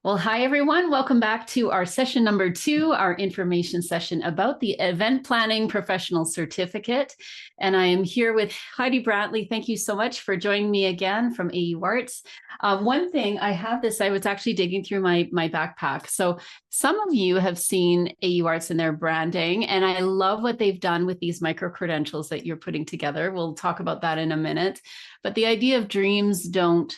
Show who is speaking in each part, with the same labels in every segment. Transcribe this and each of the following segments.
Speaker 1: Well, hi, everyone. Welcome back to our session number 2, our information session about the Event Planning Professional Certificate. And I am here with Heidi Brantley. Thank you so much for joining me again from AUArts. One thing, I was actually digging through my backpack. So some of you have seen AUArts in their branding, and I love what they've done with these micro credentials that you're putting together. We'll talk about that in a minute. But the idea of dreams don't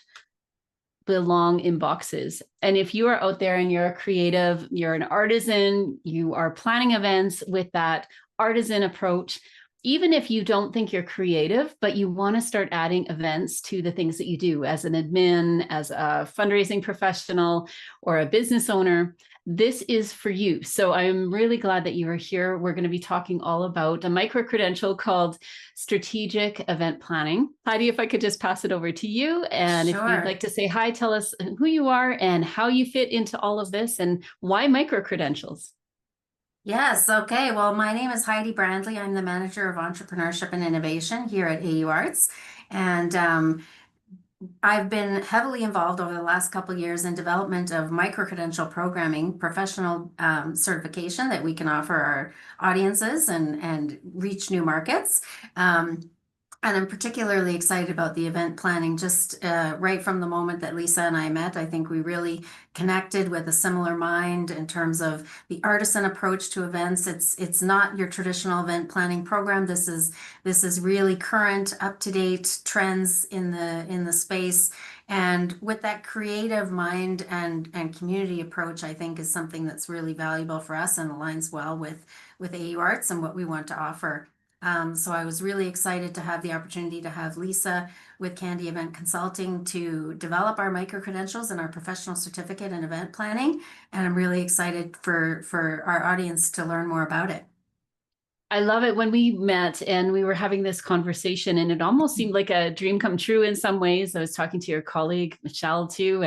Speaker 1: belong in boxes. And if you are out there and you're a creative, you're an artisan, you are planning events with that artisan approach, even if you don't think you're creative, but you want to start adding events to the things that you do as an admin, as a fundraising professional, or a business owner, this is for you. So I'm really glad that you are here. We're going to be talking all about a micro credential called Strategic Event Planning. Heidi, if I could just pass it over to you. And
Speaker 2: Sure.
Speaker 1: if you'd like to say hi, tell us who you are and how you fit into all of this and why micro credentials.
Speaker 2: Yes, okay. Well, my name is Heidi Brantley. I'm the Manager of Entrepreneurship and Innovation here at AUArts. And I've been heavily involved over the last couple of years in development of micro-credential programming, professional certification that we can offer our audiences and reach new markets. And I'm particularly excited about the event planning. Just right from the moment that Lisa and I met, I think we really connected with a similar mind in terms of the artisan approach to events. It's not your traditional event planning program. This is really current, up-to-date trends in the space. And with that creative mind and community approach, I think is something that's really valuable for us and aligns well with AUArts and what we want to offer. So I was really excited to have the opportunity to have Lisa with Candy Event Consulting to develop our micro credentials and our professional certificate in event planning. And I'm really excited for our audience to learn more about it.
Speaker 1: I love it. When we met and we were having this conversation, and it almost seemed like a dream come true in some ways. I was talking to your colleague, Michelle, too.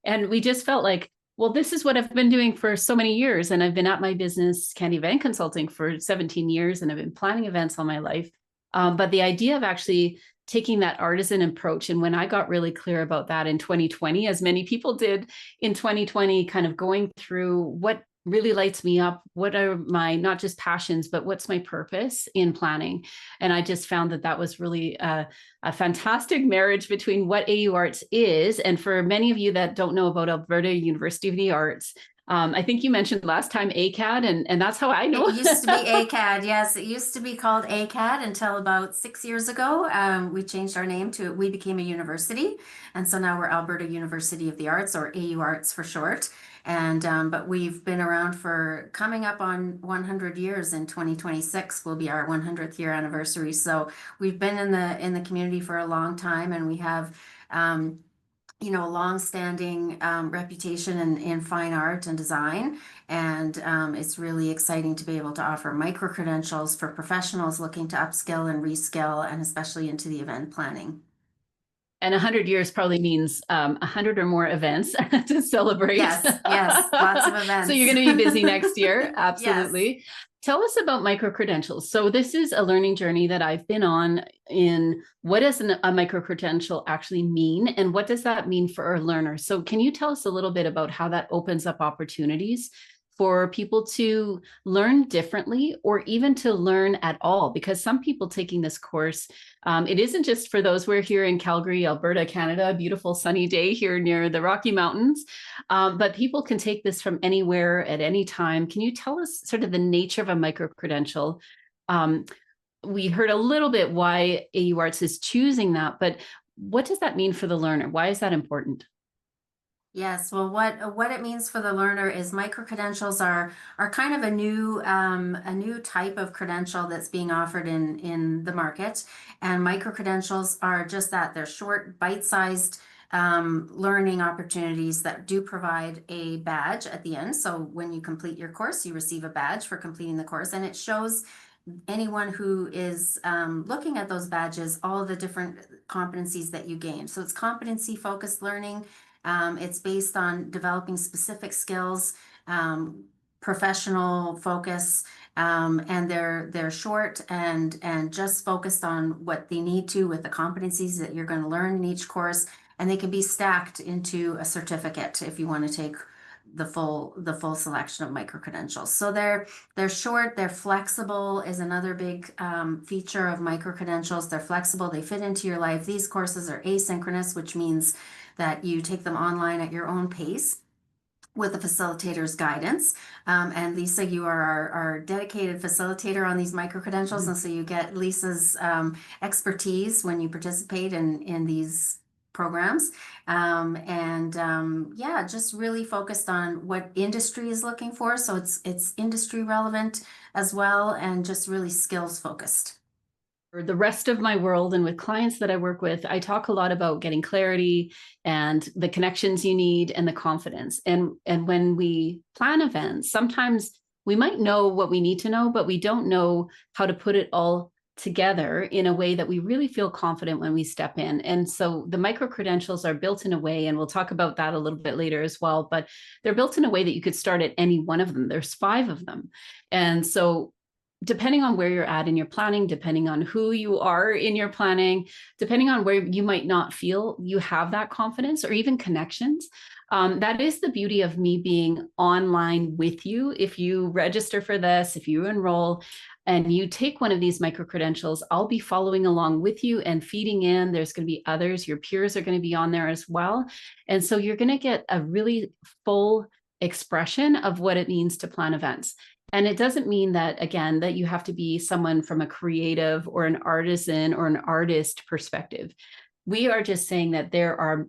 Speaker 1: And we just felt like, well, this is what I've been doing for so many years. And I've been at my business, Candy Event Consulting, for 17 years, and I've been planning events all my life. But the idea of actually taking that artisan approach, and when I got really clear about that in 2020, as many people did in 2020, kind of going through what really lights me up, what are my not just passions, but what's my purpose in planning. And I just found that was really a fantastic marriage between what AUArts is. And for many of you that don't know about Alberta University of the Arts, I think you mentioned last time ACAD, and that's how I know.
Speaker 2: It used to be ACAD. Yes, it used to be called ACAD until about 6 years ago. We changed our name we became a university. And so now we're Alberta University of the Arts, or AUArts for short. And but we've been around for coming up on 100 years. In 2026 will be our 100th year anniversary. So we've been in the community for a long time, and we have a long-standing reputation in fine art and design. And it's really exciting to be able to offer micro credentials for professionals looking to upskill and reskill, and especially into the event planning.
Speaker 1: And 100 years probably means 100 or more events to celebrate.
Speaker 2: Yes, lots of events.
Speaker 1: So you're going to be busy next year. Absolutely.
Speaker 2: Yes.
Speaker 1: Tell us about micro credentials. So this is a learning journey that I've been on in what does a micro credential actually mean, and what does that mean for our learners? So can you tell us a little bit about how that opens up opportunities for people to learn differently, or even to learn at all? Because some people taking this course, it isn't just for those. We're here in Calgary, Alberta, Canada, beautiful sunny day here near the Rocky Mountains, but people can take this from anywhere at any time. Can you tell us sort of the nature of a micro credential? We heard a little bit why AUArts is choosing that, but what does that mean for the learner? Why is that important?
Speaker 2: Yes, well, what it means for the learner is micro credentials are kind of a new type of credential that's being offered in the market. And micro credentials are just that. They're short, bite-sized learning opportunities that do provide a badge at the end. So when you complete your course, you receive a badge for completing the course, and it shows anyone who is looking at those badges all the different competencies that you gain. So it's competency-focused learning. It's based on developing specific skills, professional focus, and they're short and just focused on what they need to with the competencies that you're going to learn in each course, and they can be stacked into a certificate if you want to take the full selection of micro credentials. So they're short, they're flexible is another big feature of micro credentials. They're flexible, they fit into your life. These courses are asynchronous, which means that you take them online at your own pace with the facilitator's guidance. And Lisa, you are our dedicated facilitator on these micro credentials. And so you get Lisa's expertise when you participate in these programs. Yeah, just really focused on what industry is looking for. So it's industry relevant as well, and just really skills focused.
Speaker 1: For the rest of my world and with clients that I work with, I talk a lot about getting clarity and the connections you need and the confidence. And when we plan events, sometimes we might know what we need to know, but we don't know how to put it all together in a way that we really feel confident when we step in. And so the micro credentials are built in a way, and we'll talk about that a little bit later as well, but they're built in a way that you could start at any one of them. There's 5 of them. And so depending on where you're at in your planning, depending on who you are in your planning, depending on where you might not feel you have that confidence or even connections, that is the beauty of me being online with you. If you register for this, if you enroll and you take one of these micro credentials, I'll be following along with you and feeding in. There's going to be others, your peers are going to be on there as well. And so you're going to get a really full expression of what it means to plan events. And it doesn't mean that, again, that you have to be someone from a creative or an artisan or an artist perspective. We are just saying that there are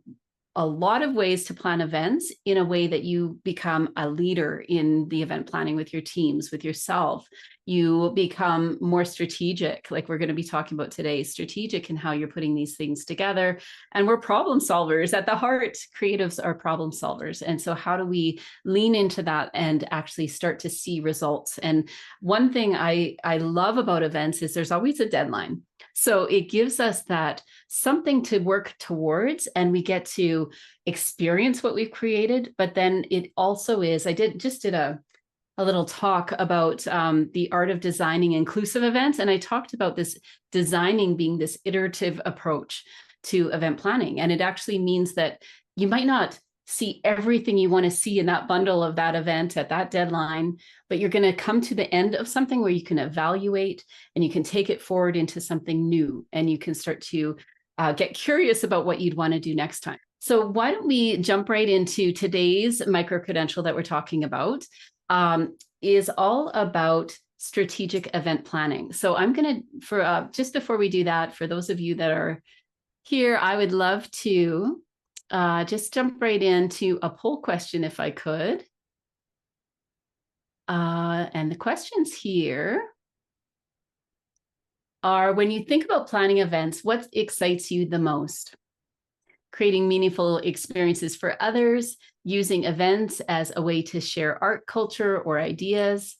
Speaker 1: a lot of ways to plan events in a way that you become a leader in the event planning with your teams, with yourself. You become more strategic, like we're going to be talking about today, strategic in how you're putting these things together. And we're problem solvers at the heart. Creatives are problem solvers. And so how do we lean into that and actually start to see results? And one thing I love about events is there's always a deadline. So it gives us that something to work towards, and we get to experience what we've created. But then it also is, I just did a little talk about the art of designing inclusive events. And I talked about this designing being this iterative approach to event planning. And it actually means that you might not see everything you want to see in that bundle of that event at that deadline, but you're going to come to the end of something where you can evaluate and you can take it forward into something new, and you can start to get curious about what you'd want to do next time. So why don't we jump right into today's micro credential that we're talking about, is all about strategic event planning. So I'm going to, just before we do that, for those of you that are here, I would love to just jump right into a poll question if I could. And the questions here are, when you think about planning events, what excites you the most? Creating meaningful experiences for others, using events as a way to share art, culture, or ideas.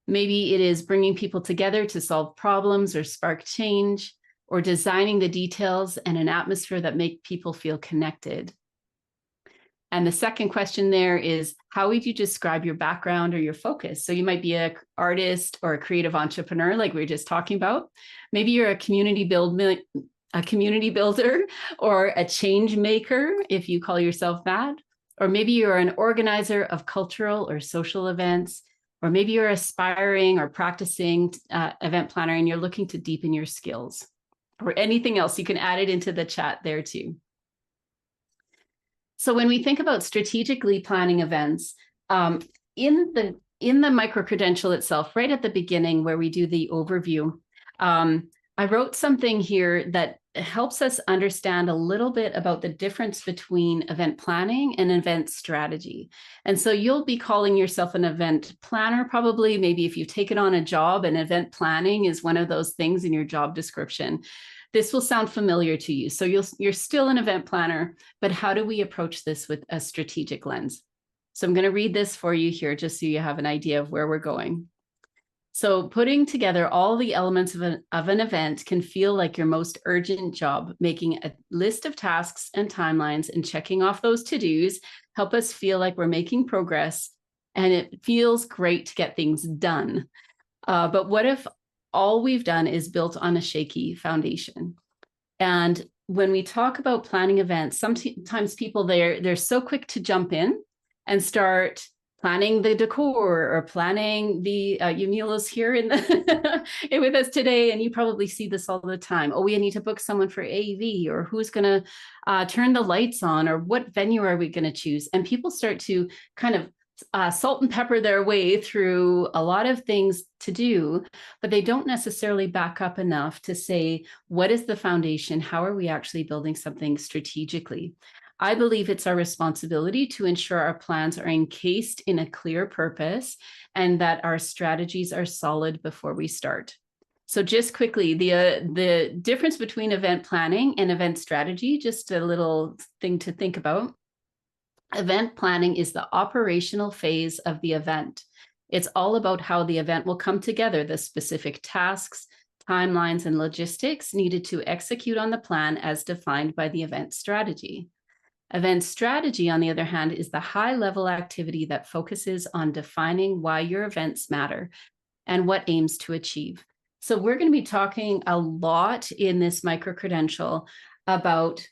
Speaker 1: Maybe it is bringing people together to solve problems or spark change, or designing the details and an atmosphere that make people feel connected. And the second question there is, how would you describe your background or your focus? So you might be an artist or a creative entrepreneur, like we were just talking about. Maybe you're a community builder or a change maker, if you call yourself that. Or maybe you're an organizer of cultural or social events. Or maybe you're aspiring or practicing event planner and you're looking to deepen your skills. Or anything else, you can add it into the chat there too. So when we think about strategically planning events, in the micro credential itself, right at the beginning where we do the overview, I wrote something here that helps us understand a little bit about the difference between event planning and event strategy. And so you'll be calling yourself an event planner, probably. Maybe if you've taken on a job, and event planning is one of those things in your job description. This will sound familiar to you. So you're still an event planner, but how do we approach this with a strategic lens? So I'm going to read this for you here, just so you have an idea of where we're going. So putting together all the elements of an event can feel like your most urgent job. Making a list of tasks and timelines and checking off those to-dos help us feel like we're making progress, and it feels great to get things done. But what if all we've done is built on a shaky foundation? And when we talk about planning events, sometimes people, they're so quick to jump in and start planning the decor or planning the Yamila's here in the with us today, and you probably see this all the time. Oh, we need to book someone for AV, or who's going to turn the lights on, or what venue are we going to choose? And people start to kind of salt and pepper their way through a lot of things to do, but they don't necessarily back up enough to say, what is the foundation? How are we actually building something strategically? I believe it's our responsibility to ensure our plans are encased in a clear purpose and that our strategies are solid before we start. So just quickly, the difference between event planning and event strategy, just a little thing to think about. Event planning is the operational phase of the event. It's all about how the event will come together, the specific tasks, timelines, and logistics needed to execute on the plan as defined by the event strategy. Event strategy, on the other hand, is the high-level activity that focuses on defining why your events matter and what aims to achieve. So we're going to be talking a lot in this micro-credential about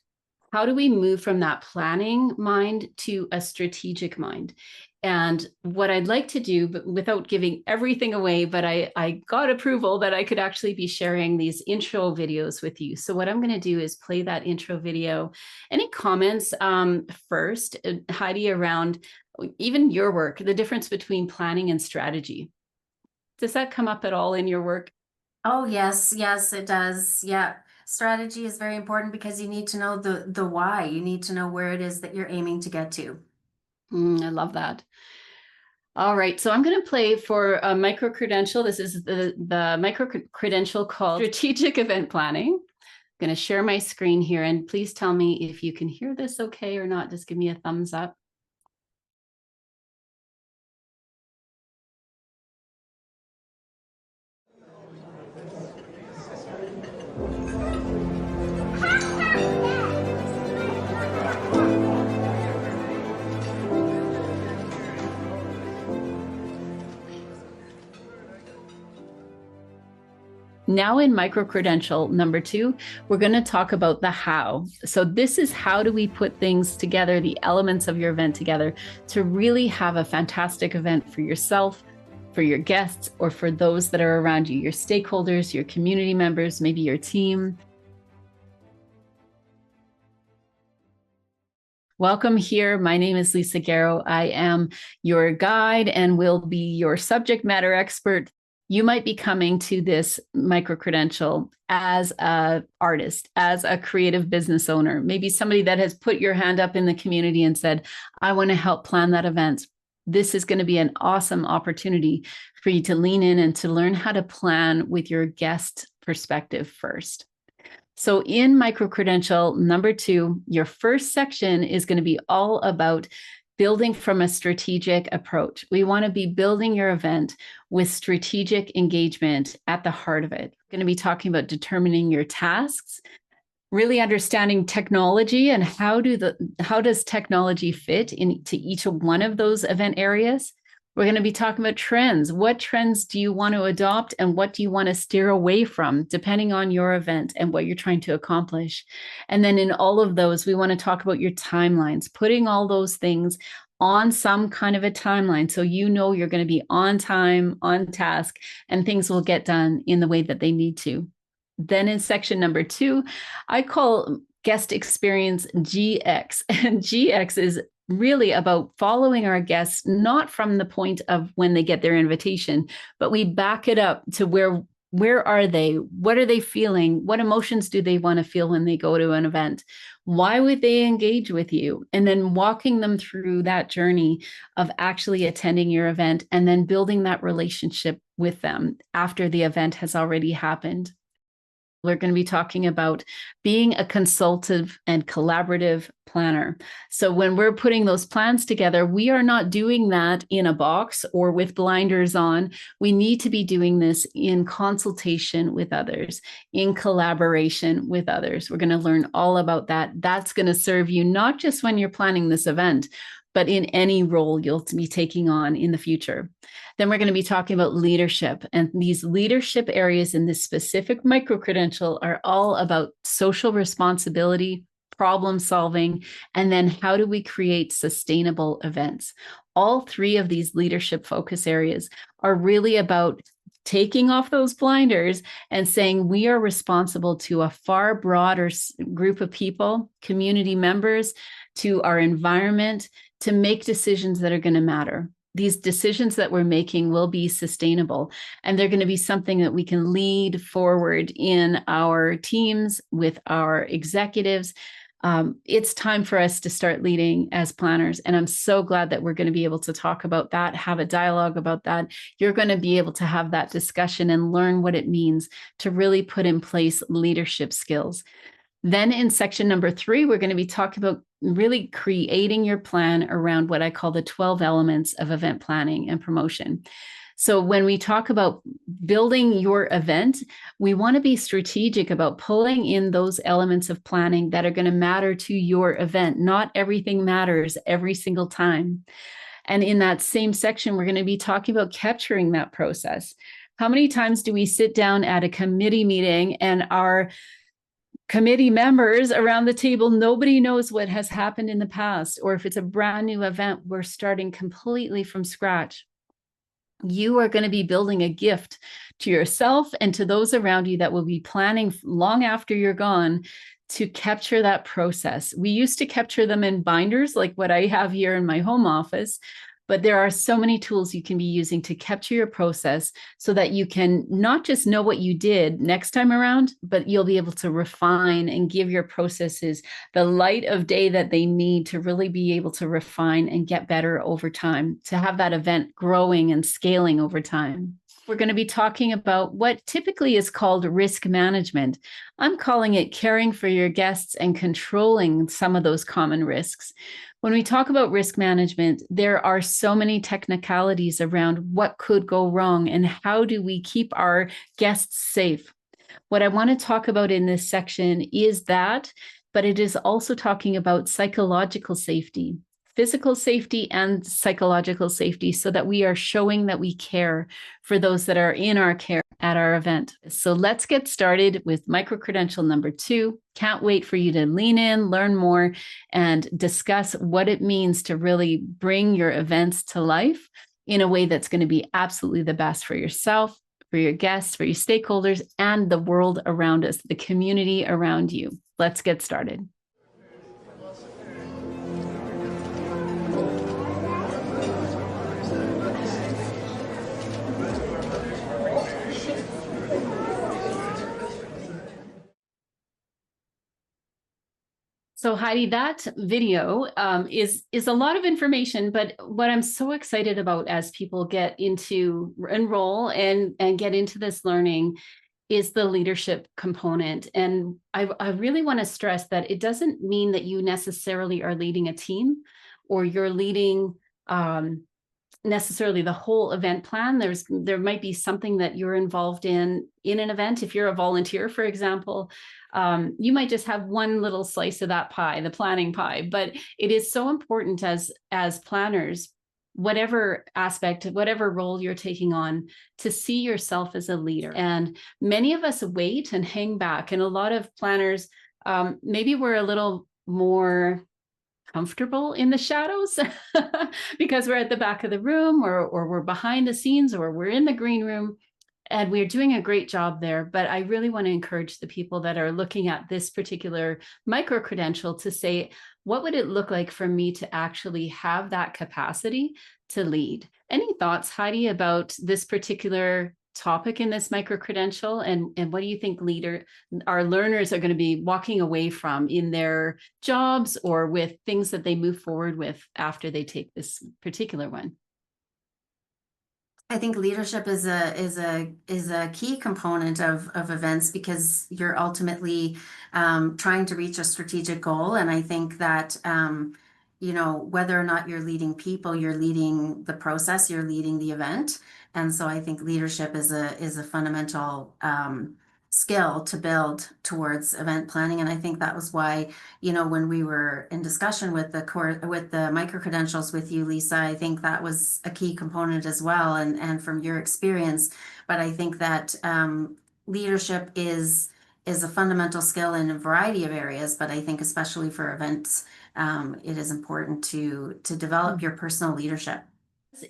Speaker 1: how do we move from that planning mind to a strategic mind. And what I'd like to do, but without giving everything away, but I got approval that I could actually be sharing these intro videos with you. So what I'm going to do is play that intro video. Any comments first, Heidi, around even your work, the difference between planning and strategy? Does that come up at all in your work?
Speaker 2: Oh, yes, yes, it does. Yeah. Strategy is very important because you need to know the why. You need to know where it is that you're aiming to get to.
Speaker 1: I love that. All right, so I'm going to play for a micro credential. This is the micro credential called Strategic Event Planning. I'm going to share my screen here, and please tell me if you can hear this okay or not. Just give me a thumbs up. Now in micro credential number 2, we're going to talk about the how. So this is how do we put things together, the elements of your event together to really have a fantastic event for yourself, for your guests, or for those that are around you, your stakeholders, your community members, maybe your team. Welcome here. My name is Lisa Gareau. I am your guide and will be your subject matter expert. You might be coming to this micro-credential as an artist, as a creative business owner, maybe somebody that has put your hand up in the community and said, I want to help plan that event. This is going to be an awesome opportunity for you to lean in and to learn how to plan with your guest perspective first. So in micro-credential number 2, your first section is going to be all about building from a strategic approach. We want to be building your event with strategic engagement at the heart of it. We're going to be talking about determining your tasks, really understanding technology and how does technology fit into each one of those event areas. We're going to be talking about trends. What trends do you want to adopt and what do you want to steer away from, depending on your event and what you're trying to accomplish? And then in all of those, we want to talk about your timelines, putting all those things on some kind of a timeline so you know you're going to be on time, on task, and things will get done in the way that they need to. Then in section number 2, I call guest experience GX, and GX is really about following our guests, not from the point of when they get their invitation, but we back it up to where are they? What are they feeling? What emotions do they want to feel when they go to an event? Why would they engage with you? And then walking them through that journey of actually attending your event and then building that relationship with them after the event has already happened. We're going to be talking about being a consultative and collaborative planner. So when we're putting those plans together, we are not doing that in a box or with blinders on. We need to be doing this in consultation with others, in collaboration with others. We're going to learn all about that. That's going to serve you not just when you're planning this event, but in any role you'll be taking on in the future. Then we're going to be talking about leadership. And these leadership areas in this specific micro-credential are all about social responsibility, problem solving, and then how do we create sustainable events? All three of these leadership focus areas are really about taking off those blinders and saying we are responsible to a far broader group of people, community members, to our environment, to make decisions that are going to matter. These decisions that we're making will be sustainable, and they're going to be something that we can lead forward in our teams with our executives. It's time for us to start leading as planners. And I'm so glad that we're going to be able to talk about that, have a dialogue about that. You're going to be able to have that discussion and learn what it means to really put in place leadership skills. Then in section number 3, we're going to be talking about really creating your plan around what I call the 12 elements of event planning and promotion. So when we talk about building your event, we want to be strategic about pulling in those elements of planning that are going to matter to your event. Not everything matters every single time. And in that same section, we're going to be talking about capturing that process. How many times do we sit down at a committee meeting and our committee members around the table, nobody knows what has happened in the past, or if it's a brand new event, we're starting completely from scratch? You are going to be building a gift to yourself and to those around you that will be planning long after you're gone to capture that process. We used to capture them in binders like what I have here in my home office, but there are so many tools you can be using to capture your process so that you can not just know what you did next time around, but you'll be able to refine and give your processes the light of day that they need to really be able to refine and get better over time, to have that event growing and scaling over time. We're going to be talking about what typically is called risk management. I'm calling it caring for your guests and controlling some of those common risks. When we talk about risk management, there are so many technicalities around what could go wrong and how do we keep our guests safe. What I want to talk about in this section is that, but it is also talking about psychological safety, physical safety and psychological safety, so that we are showing that we care for those that are in our care at our event. So let's get started with Micro Credential number 2. Can't wait for you to lean in, learn more, and discuss what it means to really bring your events to life in a way that's going to be absolutely the best for yourself, for your guests, for your stakeholders, and the world around us, the community around you. Let's get started. So Heidi, that video is a lot of information, but what I'm so excited about as people get into enroll and get into this learning is the leadership component. And I really want to stress that it doesn't mean that you necessarily are leading a team or you're leading necessarily the whole event plan. There might be something that you're involved in an event. If you're a volunteer, for example, you might just have one little slice of that pie, the planning pie. But it is so important as planners, whatever aspect, whatever role you're taking on, to see yourself as a leader. And many of us wait and hang back. And a lot of planners, maybe we're a little more comfortable in the shadows because we're at the back of the room or we're behind the scenes or we're in the green room, and we're doing a great job there. But I really want to encourage the people that are looking at this particular micro credential to say, what would it look like for me to actually have that capacity to lead? Any thoughts, Heidi, about this particular topic in this micro credential, and what do you think our learners are going to be walking away from in their jobs or with things that they move forward with after they take this particular one?
Speaker 2: I think leadership is a key component of events, because you're ultimately trying to reach a strategic goal. And I think that whether or not you're leading people, you're leading the process, you're leading the event. And so I think leadership is a fundamental skill to build towards event planning. And I think that was why, when we were in discussion with the micro credentials with you, Lisa, I think that was a key component as well, and from your experience. But I think that leadership is is a fundamental skill in a variety of areas, but I think especially for events, it is important to develop your personal leadership.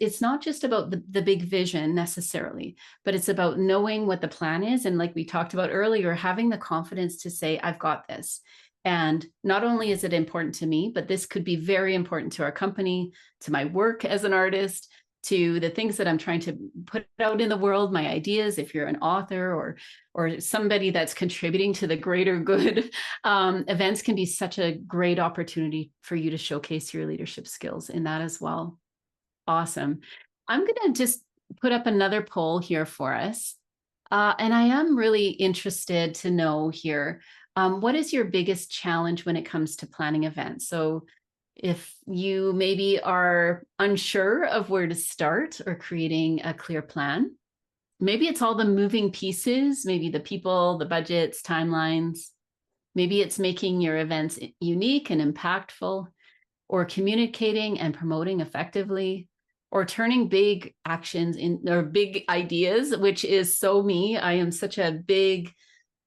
Speaker 1: It's not just about the big vision necessarily, but it's about knowing what the plan is. And like we talked about earlier, having the confidence to say, I've got this. And not only is it important to me, but this could be very important to our company, to my work as an artist, to the things that I'm trying to put out in the world, my ideas, if you're an author or somebody that's contributing to the greater good. Events can be such a great opportunity for you to showcase your leadership skills in that as well. Awesome. I'm going to just put up another poll here for us. And I am really interested to know here, what is your biggest challenge when it comes to planning events? So if you maybe are unsure of where to start or creating a clear plan, maybe it's all the moving pieces, maybe the people, the budgets, timelines. Maybe it's making your events unique and impactful, or communicating and promoting effectively, or turning big actions in or big ideas, which is so me. I am such a big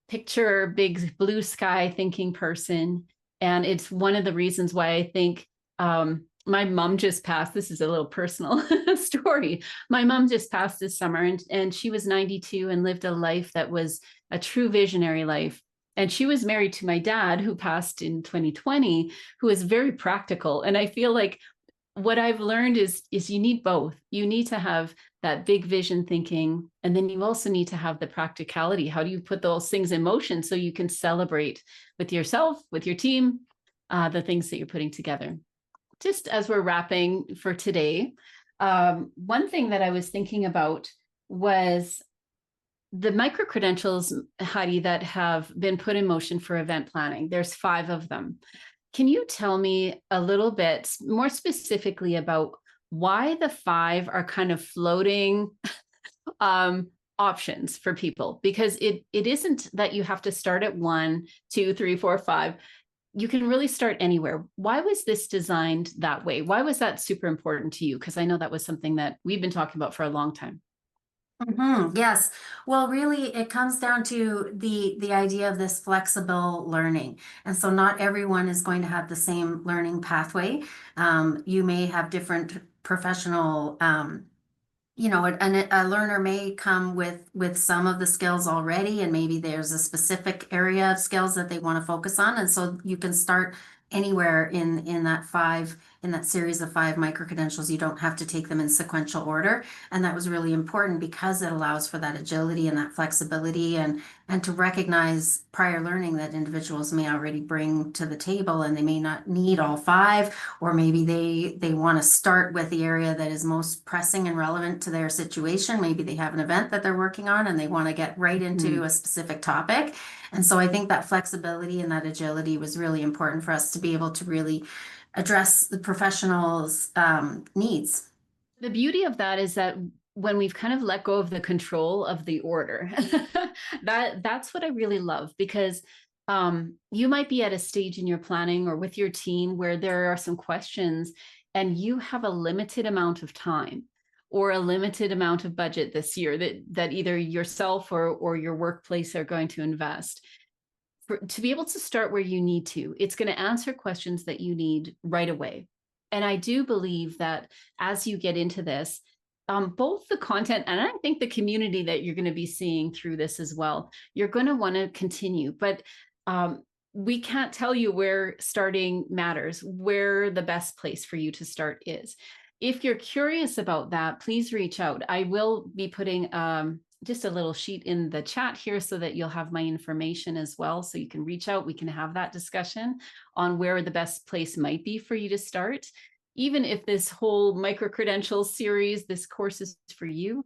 Speaker 1: picture, big blue sky thinking person. And it's one of the reasons why I think my mom just passed. This is a little personal story. My mom just passed this summer, and she was 92 and lived a life that was a true visionary life. And she was married to my dad, who passed in 2020, who is very practical. And I feel like what I've learned is you need both. You need to have that big vision thinking, and then you also need to have the practicality. How do you put those things in motion so you can celebrate with yourself, with your team, the things that you're putting together? Just as we're wrapping for today, one thing that I was thinking about was the micro credentials, Heidi, that have been put in motion for event planning. There's 5 of them. Can you tell me a little bit more specifically about why the 5 are kind of floating options for people? Because it isn't that you have to start at 1, 2, 3, 4, 5. You can really start anywhere. Why was this designed that way? Why was that super important to you? Because I know that was something that we've been talking about for a long time.
Speaker 2: Yes. Well, really, it comes down to the idea of this flexible learning. And so not everyone is going to have the same learning pathway. You may have different professional a learner may come with some of the skills already, and maybe there's a specific area of skills that they want to focus on. And so you can start anywhere in that series of 5 micro credentials. You don't have to take them in sequential order. And that was really important because it allows for that agility and that flexibility, and to recognize prior learning that individuals may already bring to the table, and they may not need all 5, or maybe they want to start with the area that is most pressing and relevant to their situation. Maybe they have an event that they're working on and they want to get right into a specific topic. And so I think that flexibility and that agility was really important for us to be able to really address the professionals' needs.
Speaker 1: The beauty of that is that when we've kind of let go of the control of the order, that's what I really love, because you might be at a stage in your planning or with your team where there are some questions and you have a limited amount of time or a limited amount of budget this year that either yourself or your workplace are going to invest. To be able to start where you need to, it's going to answer questions that you need right away. And I do believe that as you get into this, both the content and I think the community that you're going to be seeing through this as well, you're going to want to continue. But we can't tell you where starting matters, where the best place for you to start is. If you're curious about that, please reach out. I will be putting just a little sheet in the chat here so that you'll have my information as well. So you can reach out. We can have that discussion on where the best place might be for you to start. Even if this whole micro credential series, this course is for you,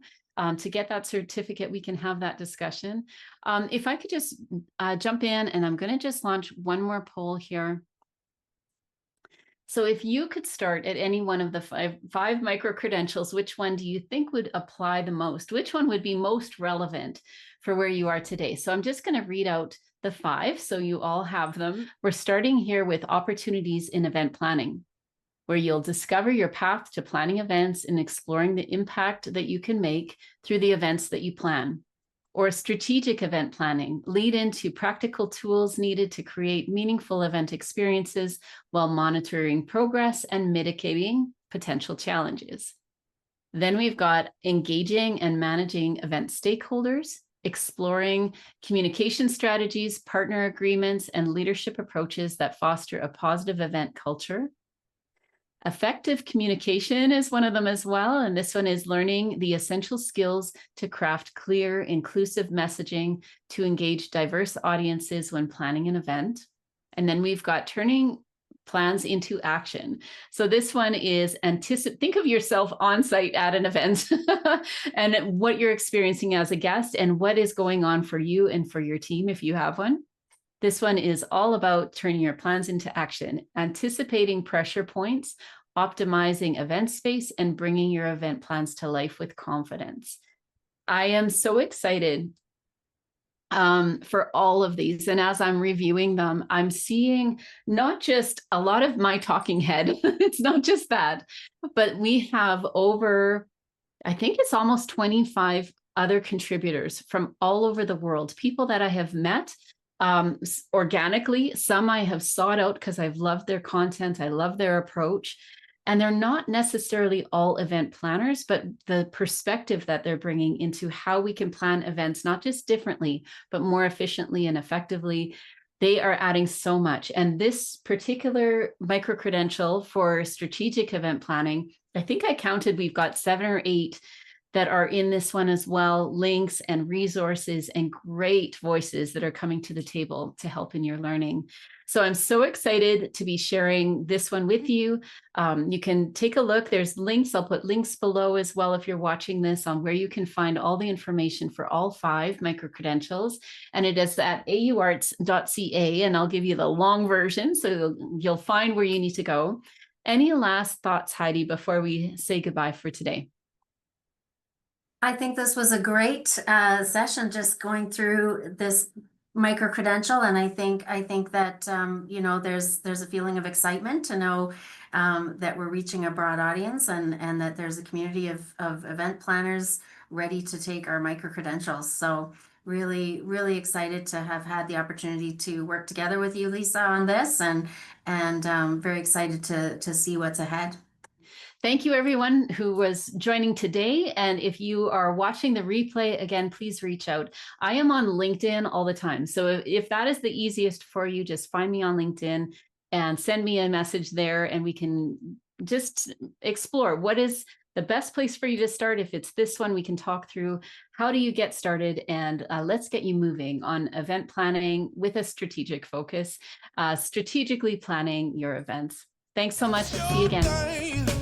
Speaker 1: to get that certificate, we can have that discussion. If I could just jump in, and I'm going to just launch one more poll here. So if you could start at any one of the five micro credentials, which one do you think would apply the most? Which one would be most relevant for where you are today? So I'm just going to read out the 5 so you all have them. We're starting here with opportunities in event planning, where you'll discover your path to planning events and exploring the impact that you can make through the events that you plan. or strategic event planning lead into practical tools needed to create meaningful event experiences while monitoring progress and mitigating potential challenges. Then we've got engaging and managing event stakeholders, exploring communication strategies, partner agreements, and leadership approaches that foster a positive event culture. Effective communication is one of them as well. And this one is learning the essential skills to craft clear, inclusive messaging to engage diverse audiences when planning an event. And then we've got turning plans into action. So this one is think of yourself on site at an event and what you're experiencing as a guest and what is going on for you and for your team if you have one. This one is all about turning your plans into action, anticipating pressure points, optimizing event space, and bringing your event plans to life with confidence. I am so excited for all of these. And as I'm reviewing them, I'm seeing not just a lot of my talking head, it's not just that, but we have over, I think it's almost 25 other contributors from all over the world, people that I have met organically. Some I have sought out because I've loved their content. I love their approach. And they're not necessarily all event planners, but the perspective that they're bringing into how we can plan events, not just differently, but more efficiently and effectively, they are adding so much. And this particular micro credential for strategic event planning, I think I counted, we've got 7 or 8 that are in this one as well, links and resources and great voices that are coming to the table to help in your learning. So I'm so excited to be sharing this one with you. You can take a look. There's links. I'll put links below as well if you're watching this on where you can find all the information for all 5 micro-credentials. And it is at AUArts.ca, and I'll give you the long version so you'll find where you need to go. Any last thoughts, Heidi, before we say goodbye for today?
Speaker 2: I think this was a great session, just going through this micro credential, and I think that you know, there's a feeling of excitement to know that we're reaching a broad audience, and that there's a community of event planners ready to take our micro credentials. So really excited to have had the opportunity to work together with you, Lisa, on this, and very excited to see what's ahead.
Speaker 1: Thank you, everyone who was joining today. And if you are watching the replay, again, please reach out. I am on LinkedIn all the time. So if that is the easiest for you, just find me on LinkedIn and send me a message there, and we can just explore what is the best place for you to start. If it's this one, we can talk through how do you get started, and let's get you moving on event planning with a strategic focus, strategically planning your events. Thanks so much. See you again.